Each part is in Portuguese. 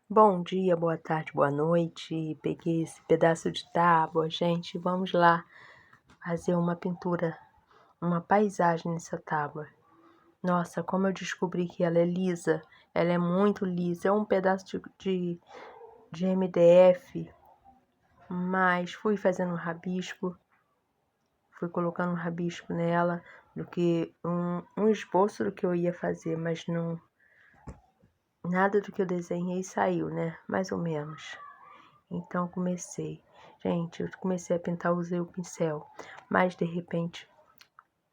Bom dia, boa tarde, boa noite. Peguei esse pedaço de tábua, gente. Vamos lá fazer uma pintura, uma paisagem nessa tábua. Nossa, como eu descobri que ela é lisa. Ela é muito lisa. É um pedaço de MDF, mas fui fazendo um rabisco, fui colocando um rabisco nela, do que um esboço do que eu ia fazer, mas não nada do que eu desenhei saiu, né? Mais ou menos. Então eu comecei a pintar, usei o pincel, mas de repente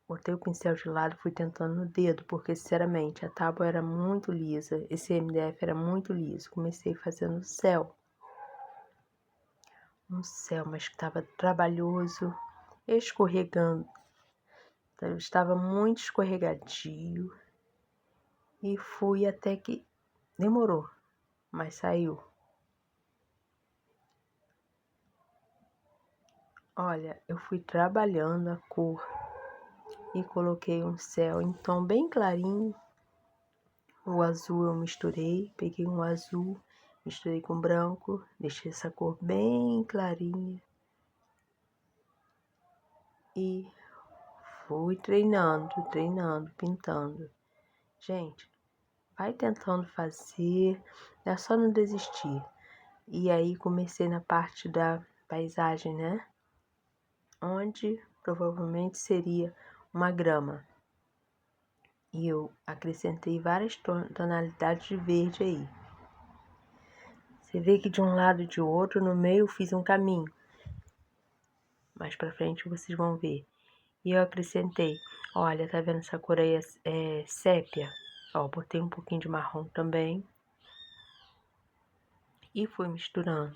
botei o pincel de lado, fui tentando no dedo, porque sinceramente a tábua era muito lisa, esse MDF era muito liso. Comecei fazendo um céu, mas que estava trabalhoso, escorregando, estava muito escorregadio e fui até que demorou, mas saiu. Olha, eu fui trabalhando a cor e coloquei um céu em tom bem clarinho. O azul eu misturei, peguei um azul, misturei com branco, deixei essa cor bem clarinha e fui treinando, pintando. Gente, vai tentando fazer, é só não desistir. E aí comecei na parte da paisagem, né? Onde provavelmente seria uma grama. E eu acrescentei várias tonalidades de verde aí. Você vê que de um lado e de outro, no meio eu fiz um caminho. Mais pra frente vocês vão ver. E eu acrescentei, olha, tá vendo essa cor aí é sépia? Ó, botei um pouquinho de marrom também. E fui misturando.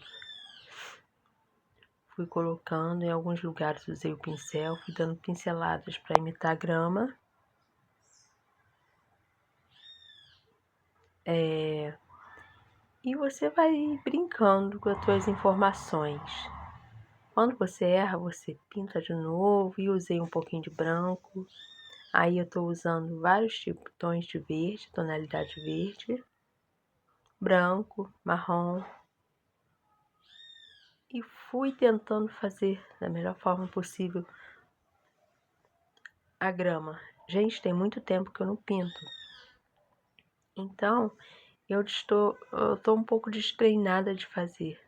Fui colocando, em alguns lugares usei o pincel, fui dando pinceladas para imitar grama. E você vai brincando com as suas informações. Quando você erra, você pinta de novo. E usei um pouquinho de branco. Aí eu tô usando vários tipos, tons de verde, tonalidade verde, branco, marrom. E fui tentando fazer da melhor forma possível a grama. Gente, tem muito tempo que eu não pinto. Então, eu tô um pouco destreinada de fazer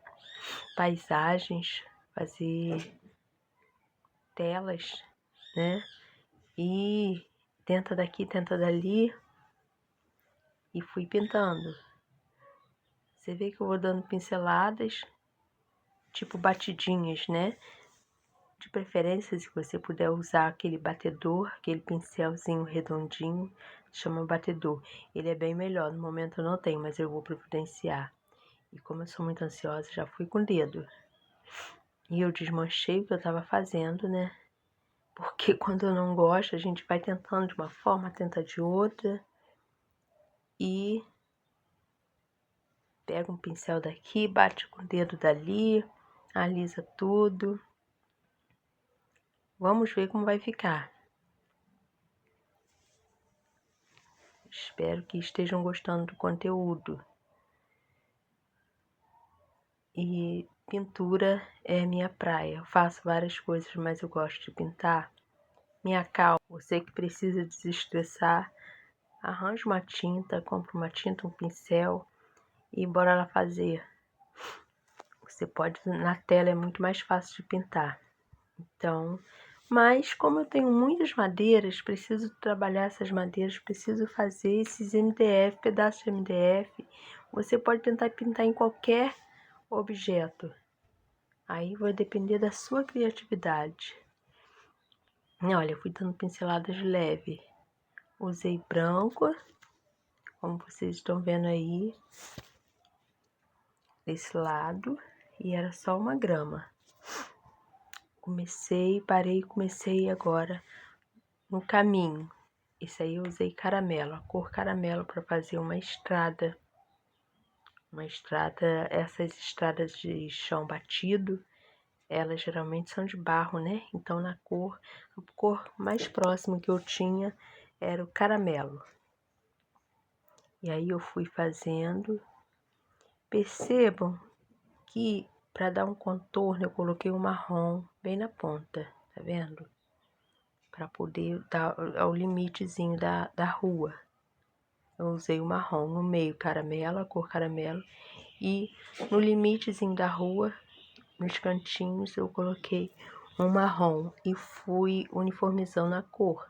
paisagens, fazer telas, né? E tenta daqui, tenta dali. E fui pintando. Você vê que eu vou dando pinceladas, tipo batidinhas, né? De preferência, se você puder usar aquele batedor, aquele pincelzinho redondinho, chama batedor. Ele é bem melhor, no momento eu não tenho, mas eu vou providenciar. E como eu sou muito ansiosa, já fui com o dedo. E eu desmanchei o que eu estava fazendo, né? Porque quando eu não gosto, a gente vai tentando de uma forma, tenta de outra. E pega um pincel daqui, bate com o dedo dali, alisa tudo. Vamos ver como vai ficar. Espero que estejam gostando do conteúdo. E pintura é minha praia. Eu faço várias coisas, mas eu gosto de pintar. Me acalma. Você que precisa desestressar, arranja uma tinta, compra uma tinta, um pincel e bora lá fazer. Você pode, na tela é muito mais fácil de pintar. Então, mas como eu tenho muitas madeiras, preciso trabalhar essas madeiras, preciso fazer esses MDF, pedaços de MDF. Você pode tentar pintar em qualquer objeto. Aí vai depender da sua criatividade. Olha, eu fui dando pinceladas leve. Usei branco, como vocês estão vendo aí, desse lado, e era só uma grama. Comecei agora no caminho. Isso aí eu usei caramelo, a cor caramelo para fazer uma estrada. Essas estradas de chão batido, elas geralmente são de barro, né? Então a cor mais próxima que eu tinha era o caramelo. E aí eu fui fazendo Percebam que para dar um contorno eu coloquei um marrom bem na ponta, tá vendo? Para poder dar ao limitezinho da rua. Eu usei o marrom no meio, caramelo, a cor caramelo, e no limitezinho da rua, nos cantinhos, eu coloquei um marrom e fui uniformizando a cor,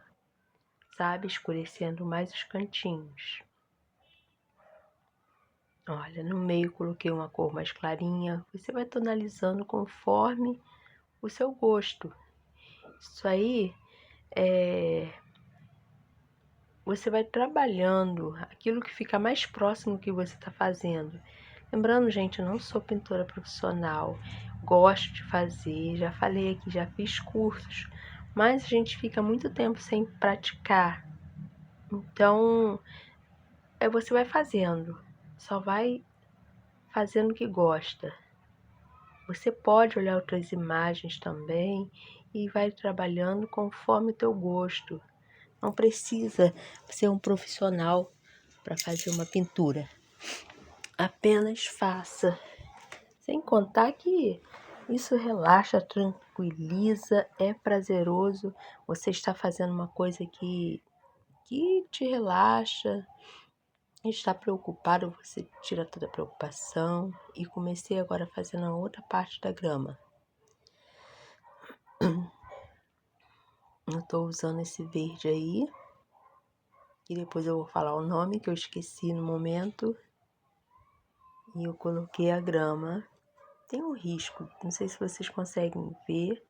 sabe? Escurecendo mais os cantinhos. Olha, no meio coloquei uma cor mais clarinha. Você vai tonalizando conforme o seu gosto. Isso aí você vai trabalhando aquilo que fica mais próximo do que você está fazendo. Lembrando, gente, eu não sou pintora profissional, gosto de fazer, já falei aqui, já fiz cursos, mas a gente fica muito tempo sem praticar. Então, você vai fazendo, só vai fazendo o que gosta. Você pode olhar outras imagens também e vai trabalhando conforme o teu gosto. Não precisa ser um profissional para fazer uma pintura. Apenas faça. Sem contar que isso relaxa, tranquiliza, é prazeroso. Você está fazendo uma coisa que te relaxa. Está preocupado, você tira toda a preocupação. E comecei agora fazendo a outra parte da grama. Eu estou usando esse verde aí. E depois eu vou falar o nome que eu esqueci no momento. E eu coloquei a grama. Tem um risco, não sei se vocês conseguem ver.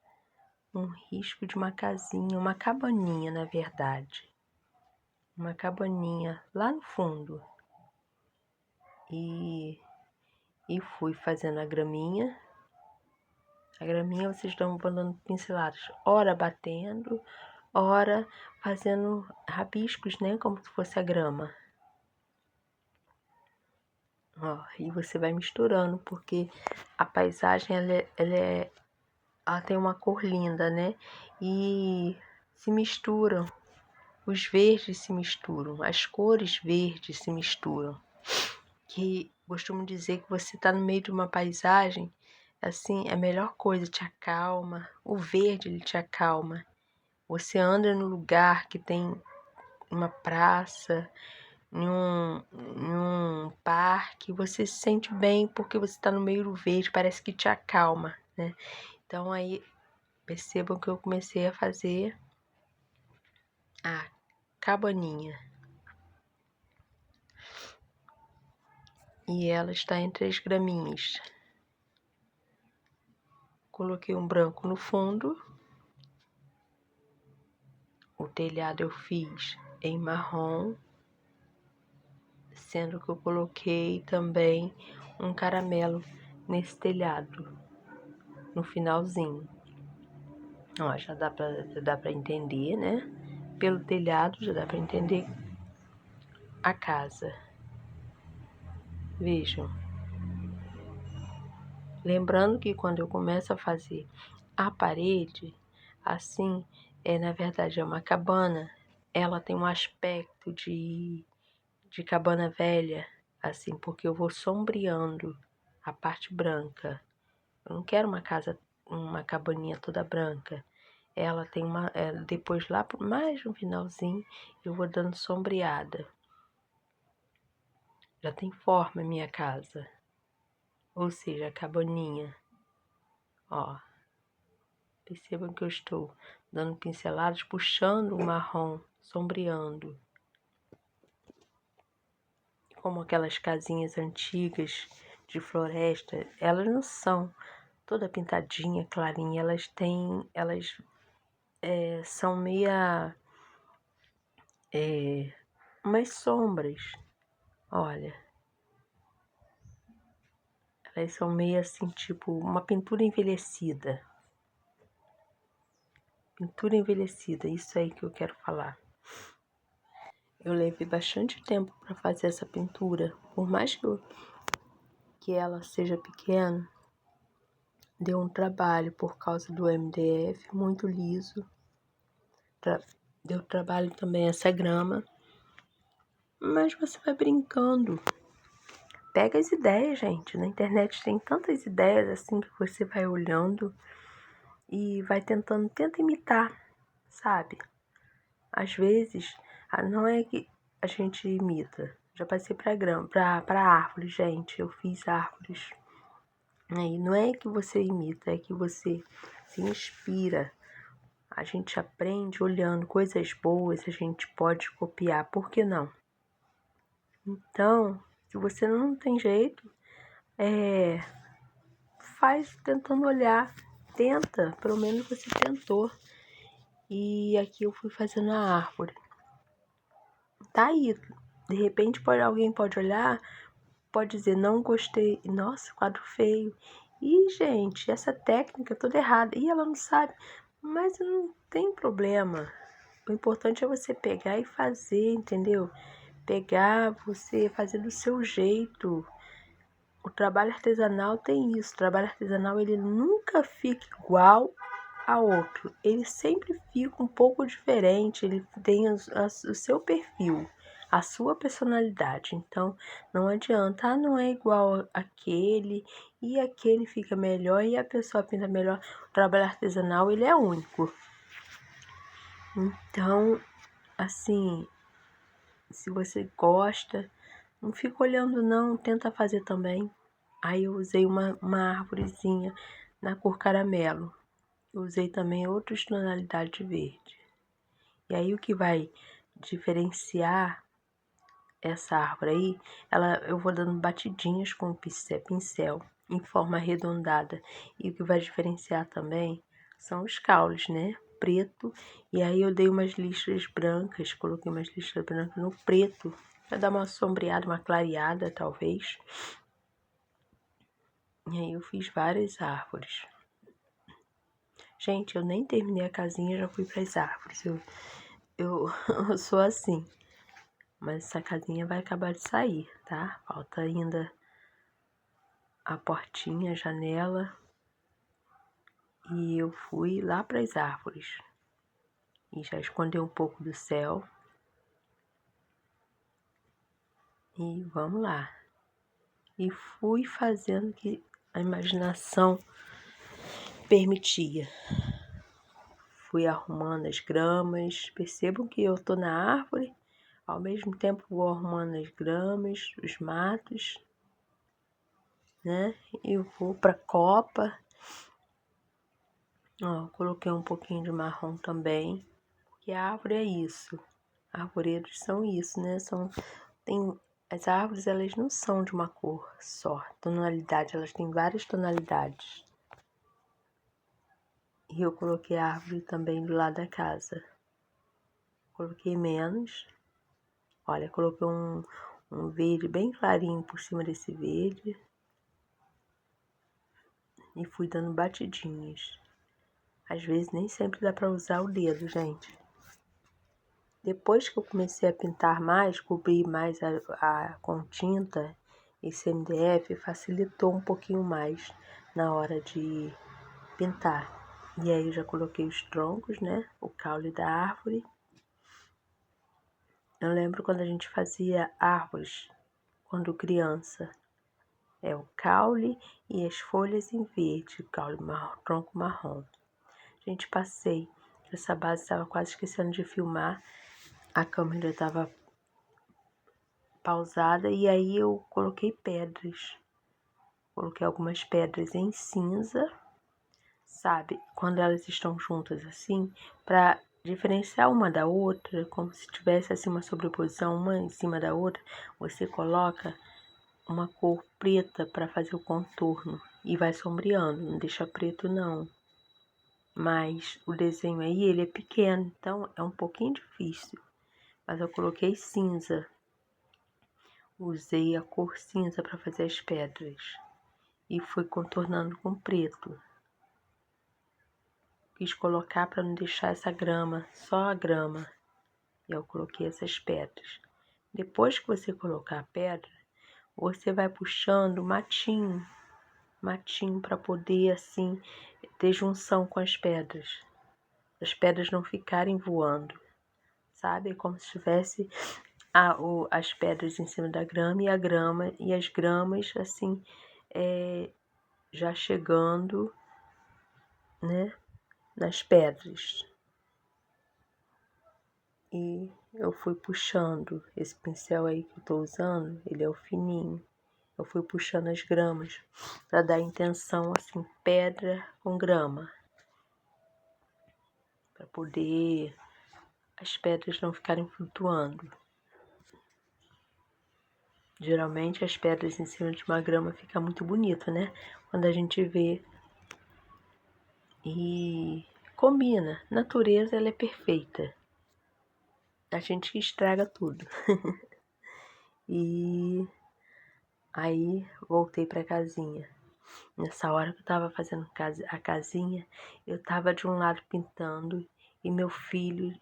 Um risco de uma casinha, uma cabaninha, na verdade. Uma cabaninha lá no fundo. E fui fazendo a graminha. A graminha vocês estão dando pinceladas, ora batendo, ora fazendo rabiscos, né? Como se fosse a grama. Ó, e você vai misturando, porque a paisagem ela tem uma cor linda, né? E se misturam. Os verdes se misturam, as cores verdes se misturam. Que costumo dizer que você está no meio de uma paisagem, assim, é a melhor coisa, te acalma. O verde, ele te acalma. Você anda no lugar que tem uma praça, em um parque, você se sente bem porque você está no meio do verde, parece que te acalma, né? Então aí, percebam que eu comecei a fazer a cabaninha. E ela está em 3 graminhas. Coloquei um branco no fundo. O telhado eu fiz em marrom, sendo que eu coloquei também um caramelo nesse telhado, no finalzinho. Ó, já dá pra entender, né? Pelo telhado já dá pra entender a casa. Vejam. Lembrando que quando eu começo a fazer a parede, assim, na verdade é uma cabana, ela tem um aspecto de cabana velha, assim, porque eu vou sombreando a parte branca. Eu não quero uma cabaninha toda branca. Ela tem depois lá mais no finalzinho, eu vou dando sombreada. Já tem forma a minha casa. Ou seja, a cabaninha. Ó. Percebam que eu estou dando pinceladas, puxando o marrom, sombreando. Como aquelas casinhas antigas de floresta, elas não são toda pintadinha, clarinha, elas são meia umas sombras, olha, elas são meio assim, tipo uma pintura envelhecida, isso aí que eu quero falar. Eu levei bastante tempo para fazer essa pintura, por mais que ela seja pequena, deu um trabalho por causa do MDF, muito liso. Deu trabalho também essa grama, mas você vai brincando. pega as ideias, gente. Na internet tem tantas ideias assim que você vai olhando e vai tenta imitar, sabe? Às vezes, não é que a gente imita. Já passei pra árvores, gente. Eu fiz árvores. E não é que você imita, é que você se inspira. A gente aprende olhando coisas boas, a gente pode copiar, por que não? Então, se você não tem jeito, faz tentando olhar, tenta, pelo menos você tentou. E aqui eu fui fazendo a árvore. Tá aí, de repente alguém pode olhar, pode dizer, não gostei, nossa, quadro feio. E, gente, essa técnica é toda errada. E ela não sabe, mas não tem problema. O importante é você pegar e fazer, entendeu? Pegar, você fazer do seu jeito. O trabalho artesanal tem isso. O trabalho artesanal, ele nunca fica igual a outro. Ele sempre fica um pouco diferente. Ele tem o seu perfil, a sua personalidade. Então, não adianta. Não é igual aquele e aquele fica melhor e a pessoa pinta melhor. O trabalho artesanal, ele é único. Então, assim, se você gosta, não fica olhando não, tenta fazer também. Aí eu usei uma árvorezinha na cor caramelo. Eu usei também outras tonalidades de verde. E aí o que vai diferenciar essa árvore aí, eu vou dando batidinhas com o pincel em forma arredondada. E o que vai diferenciar também são os caules, né? Preto. E aí eu dei umas listras brancas, coloquei umas listras brancas no preto, para dar uma sombreada, uma clareada talvez. E aí eu fiz várias árvores. Gente, eu nem terminei a casinha, já fui para as árvores. Eu sou assim. Mas essa casinha vai acabar de sair, tá? Falta ainda a portinha, a janela. E eu fui lá para as árvores. E já escondeu um pouco do céu. E vamos lá. E fui fazendo o que a imaginação permitia. Fui arrumando as gramas. Percebam que eu tô na árvore. Ao mesmo tempo vou arrumando as gramas, os matos, né? E vou pra copa. Ó, coloquei um pouquinho de marrom também. Porque a árvore é isso. Arvoredos são isso, né? As árvores, elas não são de uma cor só, tonalidade, elas têm várias tonalidades. E eu coloquei a árvore também do lado da casa. Coloquei menos. Olha, coloquei um verde bem clarinho por cima desse verde. E fui dando batidinhas. Às vezes nem sempre dá para usar o dedo, gente. Depois que eu comecei a pintar mais, cobrir mais com tinta, esse MDF facilitou um pouquinho mais na hora de pintar. E aí eu já coloquei os troncos, né? O caule da árvore. Eu lembro quando a gente fazia árvores, quando criança. É o caule e as folhas em verde, o caule marrom, tronco marrom. Gente, passei. Essa base estava quase esquecendo de filmar. A câmera estava pausada e aí eu coloquei pedras. Coloquei algumas pedras em cinza, sabe? Quando elas estão juntas assim, para diferenciar uma da outra, como se tivesse assim uma sobreposição uma em cima da outra, você coloca uma cor preta para fazer o contorno e vai sombreando, não deixa preto não. Mas o desenho aí, ele é pequeno, então é um pouquinho difícil. Mas eu coloquei cinza. Usei a cor cinza para fazer as pedras. E fui contornando com preto. Quis colocar para não deixar essa grama, só a grama. E eu coloquei essas pedras. Depois que você colocar a pedra, você vai puxando matinho para poder assim ter junção com as pedras não ficarem voando, sabe? É como se estivesse as pedras em cima da grama e as gramas assim já chegando, né, nas pedras. E eu fui puxando esse pincel aí que eu tô usando, ele é o fininho. Eu fui puxando as gramas para dar a intenção assim, pedra com grama, para poder as pedras não ficarem flutuando. Geralmente as pedras em cima de uma grama fica muito bonito, né? Quando a gente vê e combina. Natureza, ela é perfeita. A gente que estraga tudo. E aí voltei pra casinha. Nessa hora que eu tava fazendo a casinha, eu tava de um lado pintando e meu filho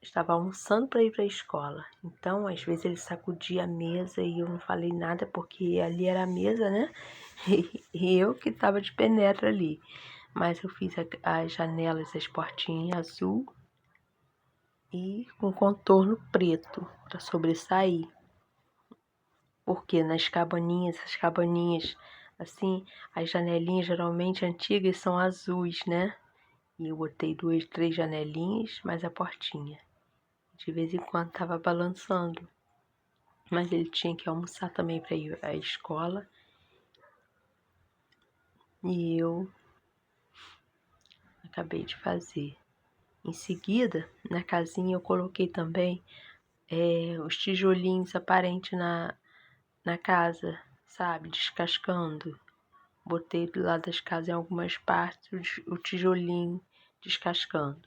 estava almoçando para ir para a escola. Então, às vezes ele sacudia a mesa e eu não falei nada porque ali era a mesa, né? E eu que estava de penetra ali. Mas eu fiz as janelas, as portinhas azul e com contorno preto para sobressair. Porque nas cabaninhas, as cabaninhas, assim, as janelinhas geralmente antigas são azuis, né? E eu botei 2, 3 janelinhas, mais a portinha. De vez em quando tava balançando. Mas ele tinha que almoçar também para ir à escola. E eu acabei de fazer. Em seguida, na casinha eu coloquei também os tijolinhos aparentes na casa, sabe? Descascando. Botei do lado das casas em algumas partes o tijolinho descascando.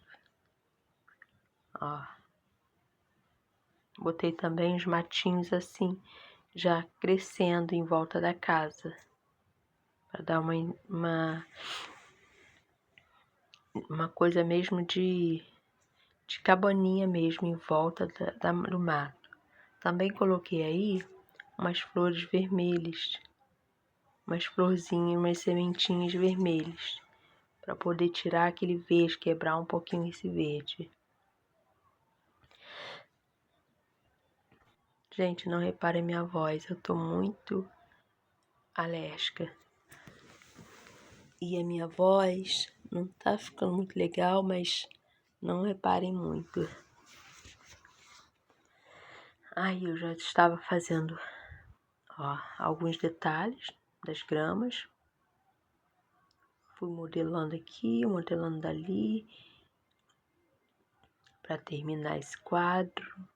Ó. Botei também os matinhos assim, já crescendo em volta da casa. Para dar uma coisa mesmo de cabaninha mesmo em volta do mato. Também coloquei aí umas flores vermelhas, umas florzinhas, umas sementinhas vermelhas, para poder tirar aquele verde, quebrar um pouquinho esse verde. Gente, não reparem minha voz, eu tô muito alérgica. E a minha voz não tá ficando muito legal, mas não reparem muito. Aí eu já estava fazendo, ó, alguns detalhes das gramas. Fui modelando aqui, modelando dali, para terminar esse quadro.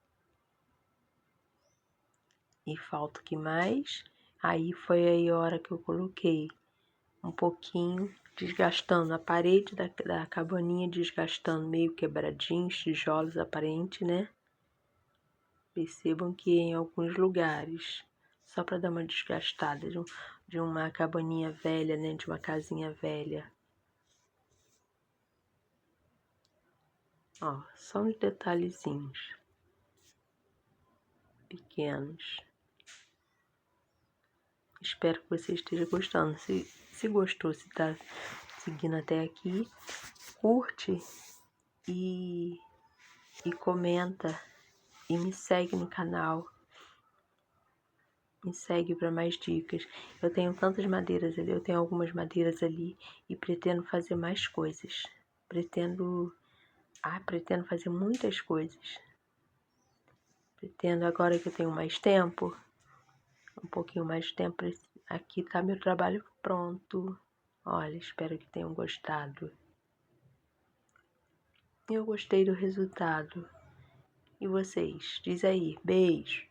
E falta o que mais? Aí foi aí a hora que eu coloquei um pouquinho, desgastando a parede da cabaninha, desgastando meio quebradinho, tijolos aparentes, né? Percebam que em alguns lugares, só para dar uma desgastada de uma cabaninha velha, né? De uma casinha velha. Ó, só uns detalhezinhos pequenos. Espero que você esteja gostando. Se gostou, se tá seguindo até aqui, curte e comenta e me segue no canal. Me segue para mais dicas. Eu tenho tantas madeiras ali, eu tenho algumas madeiras ali e pretendo fazer mais coisas. Pretendo fazer muitas coisas. Pretendo, agora que eu tenho mais tempo, um pouquinho mais de tempo, aqui tá meu trabalho pronto. Olha, espero que tenham gostado. Eu gostei do resultado. E vocês? Diz aí. Beijo.